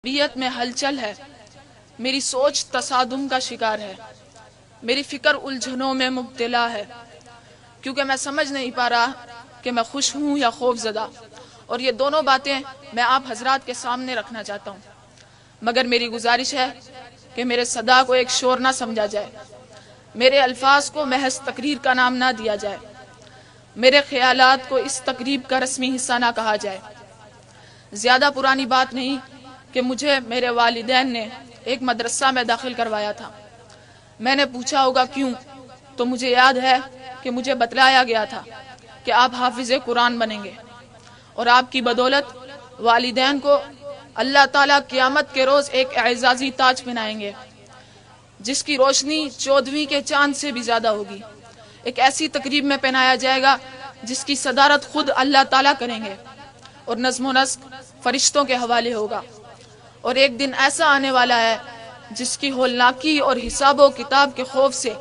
طبیعت میں ہلچل ہے، میری سوچ تصادم کا شکار ہے، میری فکر الجھنوں میں مبتلا ہے، کیونکہ میں سمجھ نہیں پا رہا کہ میں خوش ہوں یا خوف زدہ، اور یہ دونوں باتیں میں آپ حضرات کے سامنے رکھنا چاہتا ہوں، مگر میری گزارش ہے کہ میرے صدا کو ایک شور نہ سمجھا جائے، میرے الفاظ کو محض تقریر کا نام نہ دیا جائے، میرے خیالات کو اس تقریب کا رسمی حصہ نہ کہا جائے۔ زیادہ پرانی بات نہیں کہ مجھے میرے والدین نے ایک مدرسہ میں داخل کروایا تھا۔ میں نے پوچھا ہوگا کیوں، تو مجھے یاد ہے کہ مجھے بتلایا گیا تھا کہ آپ حافظ قرآن بنیں گے، اور آپ کی بدولت والدین کو اللہ تعالیٰ قیامت کے روز ایک اعزازی تاج پہنائیں گے، جس کی روشنی 14ویں کے چاند سے بھی زیادہ ہوگی۔ ایک ایسی تقریب میں پہنایا جائے گا جس کی صدارت خود اللہ تعالیٰ کریں گے، اور نظم و نسق فرشتوں کے حوالے ہوگا۔ اور ایک دن ایسا آنے والا ہے جس کی ہولناکی اور حساب و کتاب کے خوف سے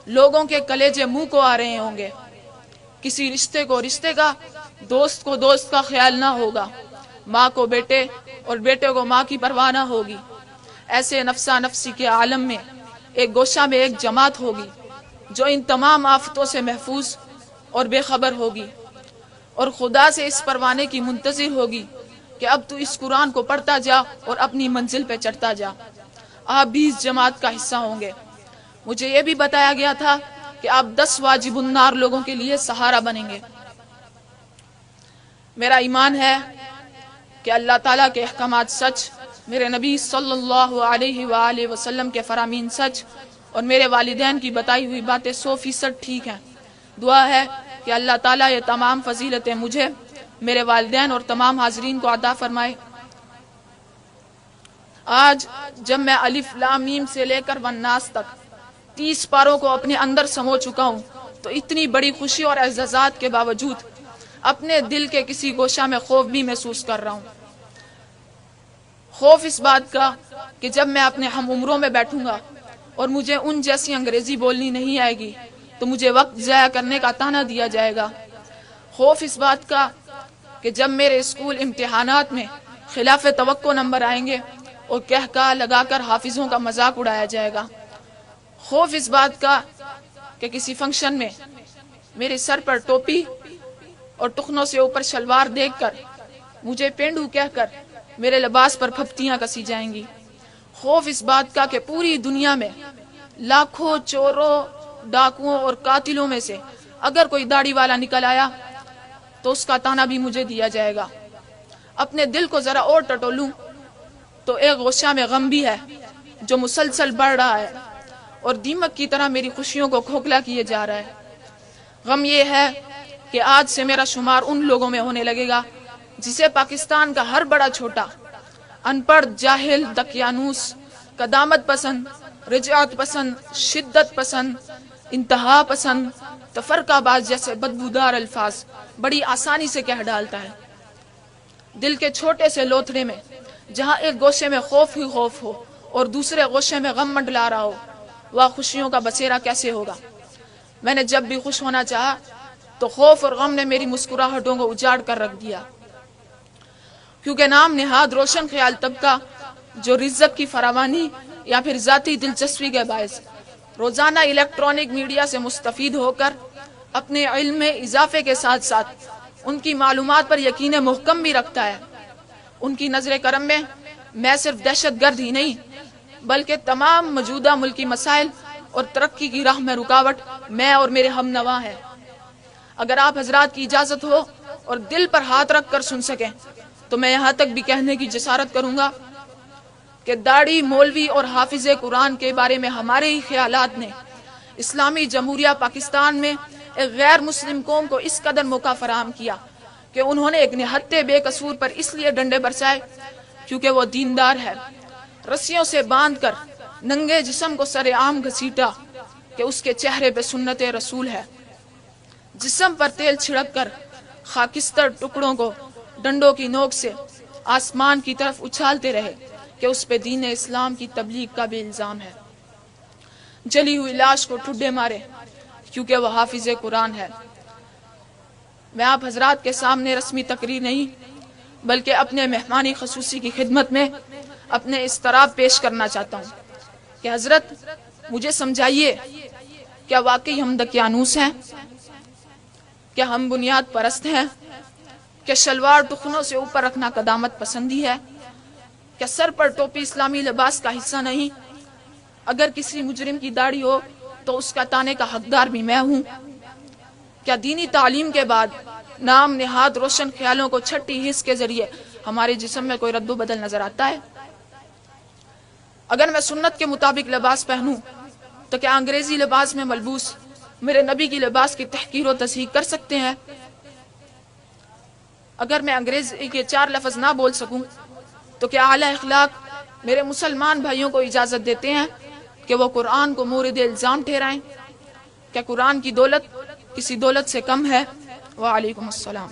لوگوں کے کلیجے منہ کو آ رہے ہوں گے۔ کسی رشتے کو رشتے کا، دوست کو دوست کا خیال نہ ہوگا، ماں کو بیٹے اور بیٹے کو ماں کی پرواہ نہ ہوگی۔ ایسے نفسا نفسی کے عالم میں ایک گوشہ میں ایک جماعت ہوگی جو ان تمام آفتوں سے محفوظ اور بے خبر ہوگی، اور خدا سے اس پروانے کی منتظر ہوگی کہ اب تو اس قرآن کو پڑھتا جا اور اپنی منزل پہ چڑھتا جا۔ آپ بھی اس جماعت کا حصہ ہوں گے۔ مجھے یہ بھی بتایا گیا تھا کہ آپ 10 واجب النار لوگوں کے لیے سہارا بنیں گے۔ میرا ایمان ہے کہ اللہ تعالیٰ کے احکامات سچ، میرے نبی صلی اللہ علیہ وآلہ وسلم کے فرامین سچ، اور میرے والدین کی بتائی ہوئی باتیں 100% ٹھیک ہیں۔ دعا ہے کہ اللہ تعالیٰ یہ تمام فضیلتیں مجھے، میرے والدین اور تمام حاضرین کو عطا فرمائے۔ آج جب میں الف لام میم سے لے کر والناس تک 30 پاروں کو اپنے اندر سمو چکا ہوں، تو اتنی بڑی خوشی اور اعزازات کے باوجود اپنے دل کے کسی گوشہ میں خوف بھی محسوس کر رہا ہوں۔ خوف اس بات کا کہ جب میں اپنے ہم عمروں میں بیٹھوں گا اور مجھے ان جیسی انگریزی بولنی نہیں آئے گی تو مجھے وقت ضائع کرنے کا طعنہ دیا جائے گا۔ خوف اس بات کا کہ جب میرے اسکول امتحانات میں خلاف توقع نمبر آئیں گے اور کہا لگا کر حافظوں کا مذاق اڑایا جائے گا۔ خوف اس بات کا کہ کسی فنکشن میں میرے سر پر ٹوپی اور ٹخنوں سے اوپر شلوار دیکھ کر مجھے پینڈو کہہ کر میرے لباس پر پھپتیاں کسی جائیں گی۔ خوف اس بات کا کہ پوری دنیا میں لاکھوں چوروں، ڈاکوؤں اور قاتلوں میں سے اگر کوئی داڑھی والا نکل آیا تو اس کا طعنہ بھی مجھے دیا جائے گا۔ اپنے دل کو ذرا اور ٹٹولوں تو ایک غصہ میں غم بھی ہے جو مسلسل بڑھ رہا ہے اور دیمک کی طرح میری خوشیوں کو کھوکھلا کیے جا رہا ہے۔ غم یہ ہے کہ آج سے میرا شمار ان لوگوں میں ہونے لگے گا جسے پاکستان کا ہر بڑا چھوٹا، ان پڑھ، جاہل، دقیانوس، قدامت پسند، رجعت پسند، شدت پسند، انتہا پسند، تفرقہ باز جیسے بدبودار الفاظ بڑی آسانی سے کہہ ڈالتا ہے۔ دل کے چھوٹے سے لوتھڑے میں جہاں ایک گوشے میں خوف ہی خوف ہو اور دوسرے گوشے میں غم منڈلا رہا ہو، وہ خوشیوں کا بسیرا کیسے ہوگا؟ میں نے جب بھی خوش ہونا چاہا تو خوف اور غم نے میری مسکراہٹوں کو اجاڑ کر رکھ دیا، کیونکہ نام نہاد روشن خیال طبقہ جو رزق کی فراوانی یا پھر ذاتی دلچسپی کے باعث روزانہ الیکٹرانک میڈیا سے مستفید ہو کر اپنے علم میں اضافے کے ساتھ ساتھ ان کی معلومات پر یقین محکم بھی رکھتا ہے، ان کی نظر کرم میں صرف دہشت گرد ہی نہیں بلکہ تمام موجودہ ملکی مسائل اور ترقی کی راہ میں رکاوٹ میں اور میرے ہم نوا ہیں۔ اگر آپ حضرات کی اجازت ہو اور دل پر ہاتھ رکھ کر سن سکیں تو میں یہاں تک بھی کہنے کی جسارت کروں گا کہ داڑھی، مولوی اور حافظ قرآن کے بارے میں ہمارے ہی خیالات نے اسلامی جمہوریہ پاکستان میں ایک غیر مسلم قوم کو اس قدر موقع فراہم کیا کہ انہوں نے ایک نہتے بے قصور پر اس لیے ڈنڈے برسائے کیونکہ وہ دیندار ہے، رسیوں سے باندھ کر ننگے جسم کو سر عام گھسیٹا کہ اس کے چہرے پہ سنت رسول ہے، جسم پر تیل چھڑک کر خاکستر ٹکڑوں کو ڈنڈوں کی نوک سے آسمان کی طرف اچھالتے رہے کہ اس پہ دین اسلام کی تبلیغ کا بھی الزام ہے، جلی ہوئی لاش کو ٹھڈے مارے کیونکہ وہ حافظ قرآن ہے۔ میں آپ حضرات کے سامنے رسمی تقریر نہیں بلکہ اپنے مہمانی خصوصی کی خدمت میں اپنے اضطراب پیش کرنا چاہتا ہوں کہ حضرت مجھے سمجھائیے، کیا واقعی ہم دقیانوس ہیں؟ کیا ہم بنیاد پرست ہیں؟ کیا شلوار ٹخنوں سے اوپر رکھنا قدامت پسندی ہے؟ کیا سر پر ٹوپی اسلامی لباس کا حصہ نہیں؟ اگر کسی مجرم کی داڑھی ہو تو اس کا تانے کا حقدار بھی میں ہوں۔ کیا دینی تعلیم کے بعد نام نہاد روشن خیالوں کو چھٹی حس کے ذریعے ہمارے جسم میں کوئی رد و بدل نظر آتا ہے؟ اگر میں سنت کے مطابق لباس پہنوں تو کیا انگریزی لباس میں ملبوس میرے نبی کی لباس کی تحقیر و تصحیح کر سکتے ہیں؟ اگر میں انگریزی کے 4 لفظ نہ بول سکوں تو کیا اعلی اخلاق میرے مسلمان بھائیوں کو اجازت دیتے ہیں کہ وہ قرآن کو مورد الزام ٹھہرائیں؟ کیا قرآن کی دولت کسی دولت سے کم ہے؟ وعلیکم السلام۔